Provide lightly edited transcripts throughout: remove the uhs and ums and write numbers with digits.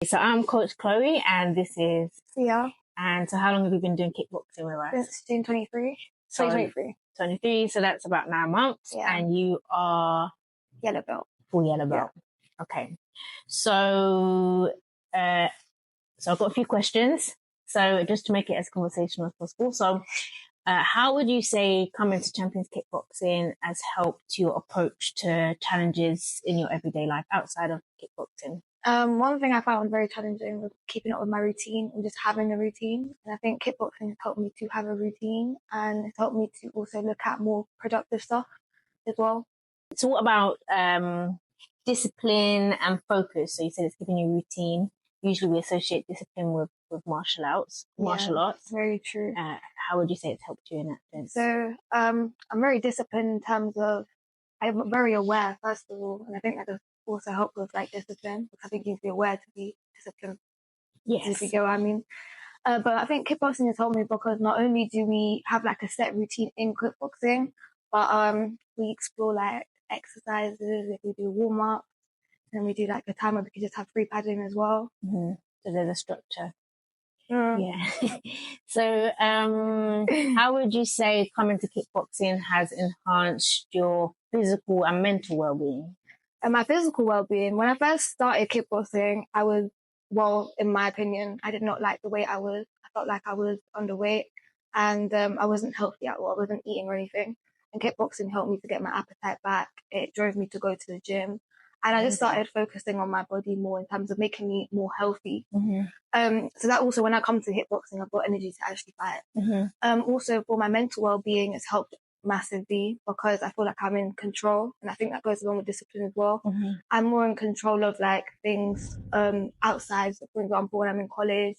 So I'm Coach Chloe, and this is. Yeah, And so, how long have you been doing kickboxing with us? since June 23. So 2023. 23. So that's about 9 months, Yeah. and you are Yellow belt. full yellow belt. Yeah. Okay. So, so I've got a few questions. So just to make it as conversational as possible. So, how would you say coming to Champions Kickboxing has helped your approach to challenges in your everyday life outside of kickboxing? One thing I found very challenging was keeping up with my routine and just having a routine. And I think kickboxing has helped me to have a routine, and it's helped me to also look at more productive stuff as well. So what about discipline and focus? So you said it's giving you routine. Usually we associate discipline with martial arts. Very true. How would you say it's helped you in that sense? So I'm very disciplined in terms of, I'm very aware, first of all, and I think that does also help with like discipline, because I think you need to be aware to be disciplined. Yes. If you get what I mean. But I think kickboxing has helped me because not only do we have like a set routine in kickboxing, but we explore like exercises, we do warm up, and we do like a time where we can just have free padding as well. Mm-hmm. So there's a structure. Yeah. So how would you say coming to kickboxing has enhanced your physical and mental well-being? And my physical well-being, when I first started kickboxing, I was, well, in my opinion, I did not like the way I was. I felt like I was underweight, and I wasn't healthy at all. I wasn't eating or anything. And kickboxing helped me to get my appetite back. It drove me to go to the gym. And I just started focusing on my body more in terms of making me more healthy. Mm-hmm. So that also, when I come to kickboxing, I've got energy to actually fight. Mm-hmm. Also, for my mental well-being, it's helped massively because I feel like I'm in control, and I think that goes along with discipline as well. Mm-hmm. I'm more in control of like things outside. So for example, when I'm in college,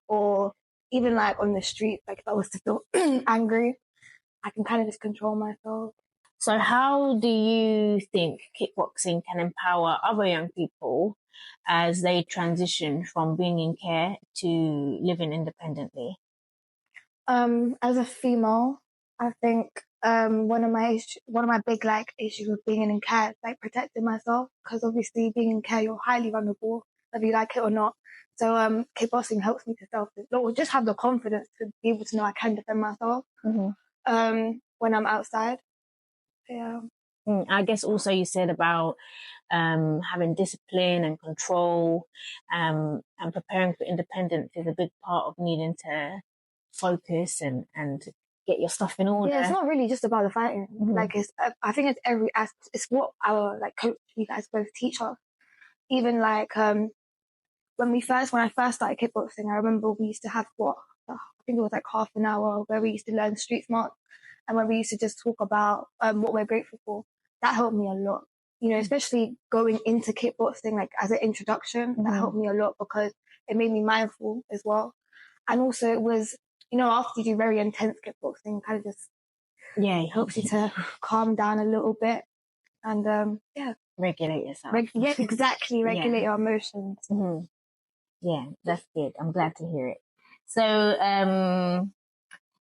or even like on the street, like if I was to feel angry, I can kind of just control myself. So how do you think kickboxing can empower other young people as they transition from being in care to living independently? As a female, I think one of my big like issues with being in care is like protecting myself, because obviously being in care, you're highly vulnerable, whether you like it or not. So kickboxing helps me to or just have the confidence to be able to know I can defend myself when I'm outside. Yeah. I guess also you said about having discipline and control, and preparing for independence is a big part of needing to focus and get your stuff in order. Yeah, it's not really just about the fighting. Like I think it's every aspect. It's what our like coach, you guys both teach us. Even like when I first started kickboxing, I remember we used to have I think it was like half an hour where we used to learn street smart, and where we used to just talk about what we're grateful for. That helped me a lot. You know, especially going into kickboxing, like as an introduction, that helped me a lot because it made me mindful as well. And also it was, you know, after you do very intense kickboxing, kind of just it helps you to calm down a little bit and regulate yourself. Exactly. Regulate your emotions. Mm-hmm. Yeah, that's good. I'm glad to hear it. So,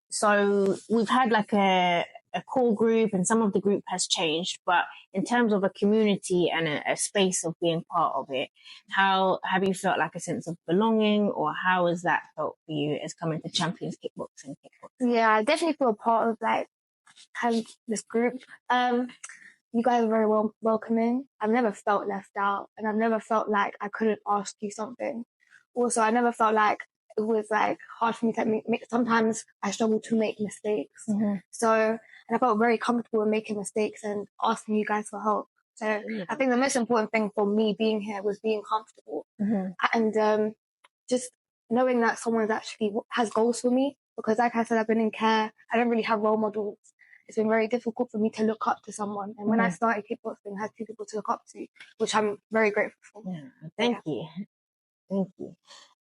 so we've had like a core group, and some of the group has changed, but in terms of a community and a space of being part of it, how have you felt like a sense of belonging, or how has that felt for you as coming to Champions Kickboxing? Yeah, I definitely feel part of like kind of this group. You guys are very welcoming. I've never felt left out, and I've never felt like I couldn't ask you something. Also, I never felt like it was like hard for me to make. Sometimes I struggle to make mistakes. So, and I felt very comfortable in making mistakes and asking you guys for help. So I think the most important thing for me being here was being comfortable and just knowing that someone's actually has goals for me. Because like I said, I've been in care. I don't really have role models. It's been very difficult for me to look up to someone. And when I started kickboxing, I had 2 people to look up to, which I'm very grateful for. Yeah. Thank you.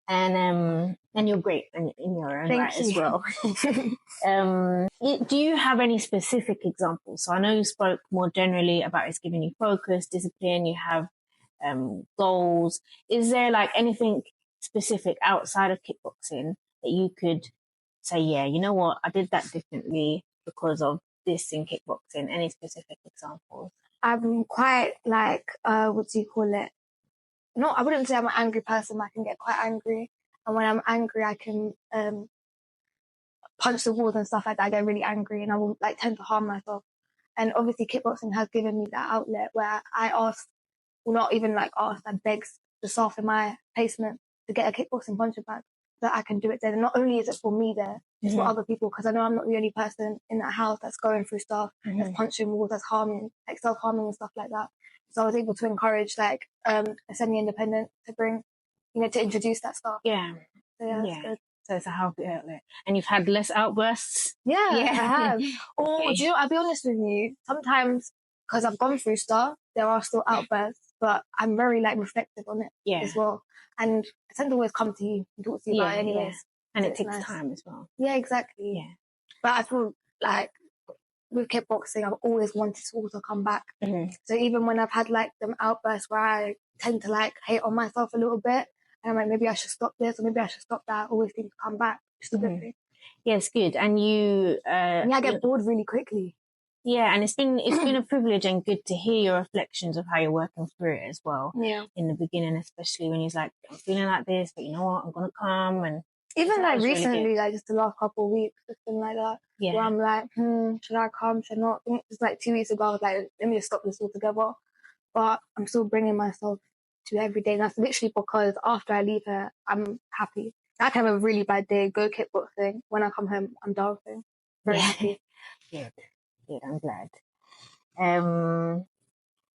And you're great in your own right as well. Do you have any specific examples? So I know you spoke more generally about it's giving you focus, discipline, you have goals. Is there like anything specific outside of kickboxing that you could say, yeah, you know what, I did that differently because of this in kickboxing? Any specific examples? I'm quite like, what do you call it? I wouldn't say I'm an angry person, but I can get quite angry. And when I'm angry, I can punch the walls and stuff like that. I get really angry and I will like tend to harm myself. And obviously kickboxing has given me that outlet where I ask, well, not even like ask, I beg the staff in my placement to get a kickboxing punching bag so that I can do it there. And not only is it for me there, it's for other people, because I know I'm not the only person in that house that's going through stuff, that's punching walls, that's harming, like self-harming and stuff like that. So I was able to encourage like a semi-independent to bring, to introduce that stuff. Yeah. So yeah, that's good. So it's a healthy outlet. And you've had less outbursts? Yeah, I have. Or Okay. do you know, I'll be honest with you, sometimes, because I've gone through stuff, there are still outbursts, but I'm very like reflective on it as well. And I tend to always come to you and talk to you about it anyways. And So it takes nice. time as well. Yeah, exactly. Yeah. But I feel like with kickboxing, I've always wanted to also come back. So even when I've had like them outbursts where I tend to like hate on myself a little bit, and I'm like, maybe I should stop this or maybe I should stop that, I always seem to come back. It's a good thing. Yeah, it's good. And you... I get bored really quickly. Yeah, and it's been a privilege and good to hear your reflections of how you're working through it as well. Yeah. In the beginning, especially when he's like, I'm feeling like this, but you know what, I'm gonna come. And even like recently, really like just the last couple of weeks, it's been like that. Yeah. Where I'm like, should I come? Should I not? I think just like 2 weeks ago, I was like, let me just stop this altogether. But I'm still bringing myself to every day. And that's literally because after I leave here, I'm happy. I can have a really bad day, go kickboxing. When I come home, I'm dancing. Very happy. Good, I'm glad.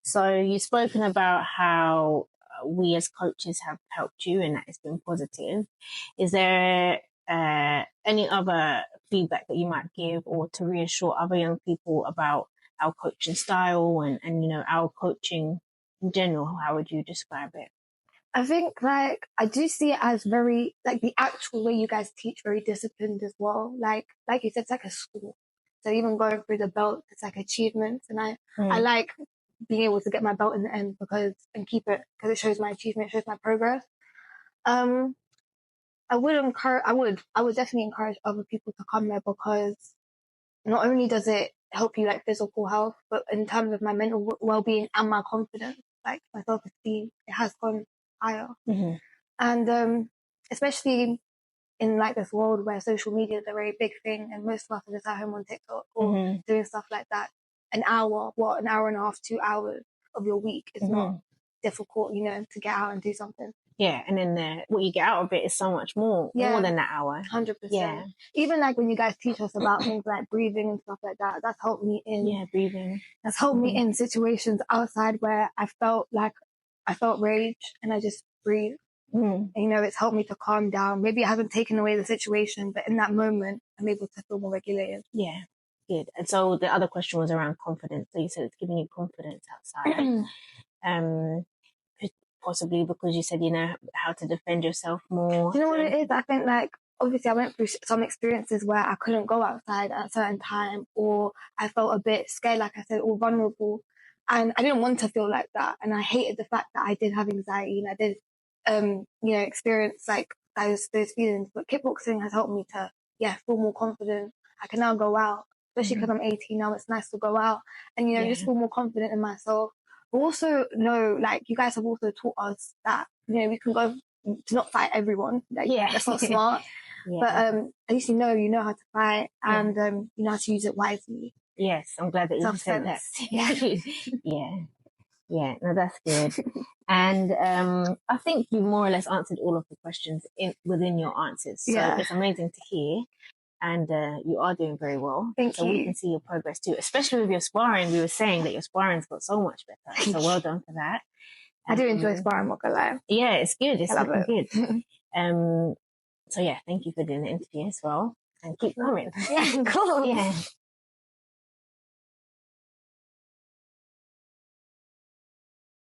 So you've spoken about how we as coaches have helped you and that it's been positive. Is there any other feedback that you might give or to reassure other young people about our coaching style and our coaching in general? How would you describe it? I think like I do see it as very like the actual way you guys teach, very disciplined as well. Like you said, it's like a school. So even going through the belt, it's like achievements, and I like being able to get my belt in the end and keep it because it shows my achievement, it shows my progress. I would definitely encourage other people to come there because not only does it help you like physical health, but in terms of my mental well-being and my confidence, like my self-esteem, it has gone higher. And especially in like this world where social media is a very big thing and most of us are just at home on TikTok or doing stuff like that, an hour and a half, 2 hours of your week is not difficult, to get out and do something. Yeah, and then what you get out of it is so much more than that hour. 100%. Yeah. Even like when you guys teach us about things like breathing and stuff like that, that's helped me in... Yeah, breathing. That's helped me in situations outside where I felt rage and I just breathe. And, it's helped me to calm down. Maybe it hasn't taken away the situation, but in that moment, I'm able to feel more regulated. Yeah, good. And so the other question was around confidence. So you said it's giving you confidence outside. Possibly because you said you know how to defend yourself more. Do you know what it is? I think like obviously I went through some experiences where I couldn't go outside at a certain time, or I felt a bit scared, like I said, or vulnerable, and I didn't want to feel like that. And I hated the fact that I did have anxiety and I did, experience like those feelings. But kickboxing has helped me to feel more confident. I can now go out, especially because I'm 18 now. It's nice to go out and just feel more confident in myself. Also know, like, you guys have also taught us that, we can go to not fight everyone. Like, that's not smart. But at least you know how to fight and you know how to use it wisely. Yes, I'm glad that you said that. Yeah, no, that's good. And I think you more or less answered all of the questions within your answers. So it's amazing to hear. And you are doing very well. Thank you. So we can see your progress too, especially with your sparring. We were saying that your sparring's got so much better. So well done for that. I do enjoy sparring, not gonna lie. Yeah, it's good. It's looking good. So yeah, thank you for doing the interview as well. And keep coming. Yeah, cool. Yeah.